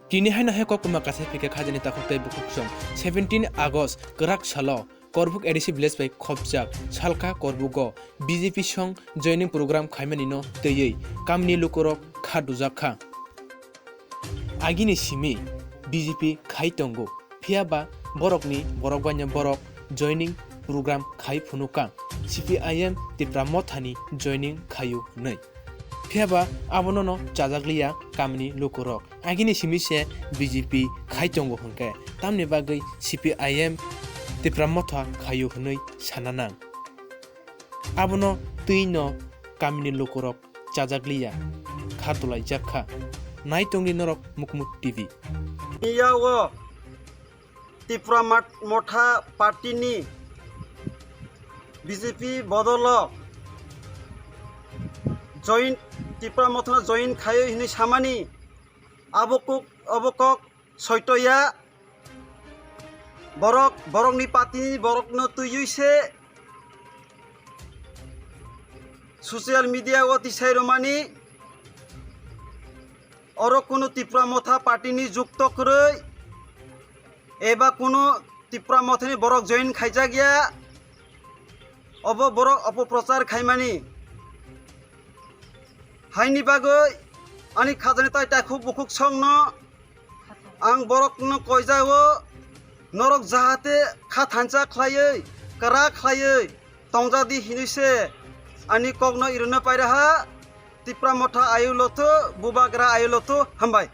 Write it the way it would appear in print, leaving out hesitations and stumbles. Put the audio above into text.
Tini hai na hai kok makase pike khajani ta khoktai bukuk song 17 August kerak salo Korbuk edisi village by khopjak salka korbugo BJP song joining program khaimani no teyei kamni lukorok kha dujakha agini simi BJP khai tongo phiaba borokni borokbanya borok joining program khai phunuka CPIM tipra mothani joining khayu nei phiaba abono no chajakliya kamni lukorok agini simi se BJP khai tongo hongke tamni bagai CPIM tipra motha khayu hnei sananang abono tuino kamni lukorok chajakliya khatulai jakha naitongni norok mukmuk TV Iyawo tipra motha party ni BJP bodolo join tipra motha join khayo hini samani abokok soitoya borok ni party borok no tuyuise social media o tisai romani oro কোনো tipra motha party ni যুক্ত করে এবা কোনো tipra motha ni borok join খাইজা গিয়া of borok অপপ্রচার খাইমানি হাইনি বাগৈ আনি খাজানি তাই তা খুব বুকুক সংন আং borok no কইজাও নরক জাহাতে খা থানচা খ্লাयै কারা খ্লাयै তংজাদি হিনিছে ani kokno iruna pairaha tipra motha ayuloto bubagra ayuloto hambai